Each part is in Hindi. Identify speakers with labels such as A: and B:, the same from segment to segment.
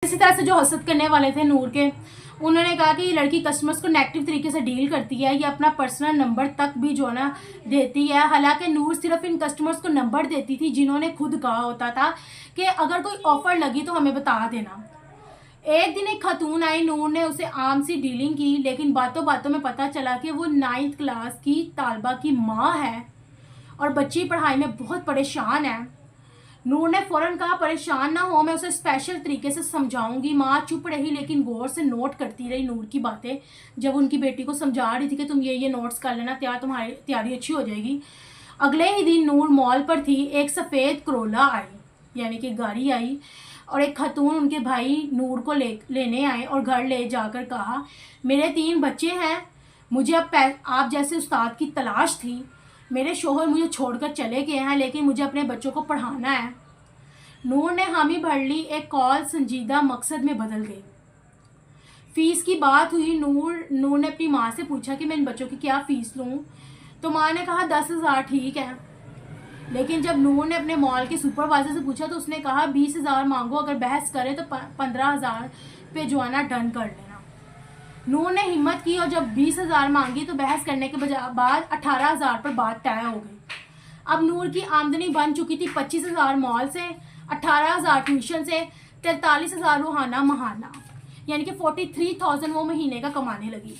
A: इसी तरह से जो हसद करने वाले थे नूर के, उन्होंने कहा कि ये लड़की कस्टमर्स को नेगेटिव तरीके से डील करती है, ये अपना पर्सनल नंबर तक भी जो है ना देती है। हालांकि नूर सिर्फ इन कस्टमर्स को नंबर देती थी जिन्होंने खुद कहा होता था कि अगर कोई ऑफ़र लगी तो हमें बता देना। एक दिन एक खातून आई, नूर ने उसे आम सी डीलिंग की, लेकिन बातों बातों में पता चला कि वो 9th क्लास की तालबा की माँ है और बच्ची पढ़ाई में बहुत परेशान है। नूर ने फ़ौरन कहा, परेशान ना हो, मैं उसे स्पेशल तरीके से समझाऊंगी। माँ चुप रही लेकिन गौर से नोट करती रही नूर की बातें। जब उनकी बेटी को समझा रही थी कि तुम ये नोट्स कर लेना, तुम्हारी तैयारी अच्छी हो जाएगी। अगले ही दिन नूर मॉल पर थी, एक सफ़ेद करोला आई, यानी कि गाड़ी आई, और एक खातून उनके भाई नूर को लेने आए और घर ले जाकर कहा, मेरे 3 बच्चे हैं, मुझे अब आप जैसे उस्ताद की तलाश थी। मेरे शोहर मुझे छोड़कर चले गए हैं, लेकिन मुझे अपने बच्चों को पढ़ाना है। नूर ने हामी भर ली, एक कॉल संजीदा मकसद में बदल गई। फ़ीस की बात हुई। नूर ने अपनी माँ से पूछा कि मैं इन बच्चों की क्या फ़ीस लूँ, तो माँ ने कहा 10,000 ठीक है। लेकिन जब नूर ने अपने मॉल के सुपरवाइजर से पूछा तो उसने कहा 20,000 मांगो, अगर बहस करें तो 15,000 पे जो है ना डन कर लेना। नूर ने हिम्मत की और जब 20,000 मांगी तो बहस करने के बाद 18,000 पर बात तय हो गई। अब नूर की आमदनी बन चुकी थी 25,000 मॉल से, 18,000 ट्यूशन से, 43,000 रोहाना महाना, यानी कि 43,000 वो महीने का कमाने लगी।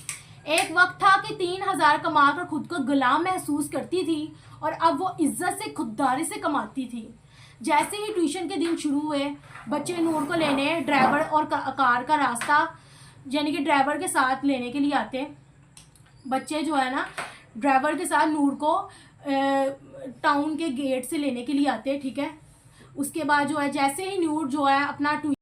A: एक वक्त था कि 3,000 कमाकर खुद को गुलाम महसूस करती थी और अब वो इज्जत से खुददारी से कमाती थी। जैसे ही ट्यूशन के दिन शुरू हुए, बच्चे नूर को लेने ड्राइवर और कार का रास्ता, यानी कि ड्राइवर के साथ लेने के लिए आते। बच्चे जो है ना ड्राइवर के साथ नूर को टाउन के गेट से लेने के लिए आते, ठीक है। उसके बाद जो है जैसे ही नूर जो है अपना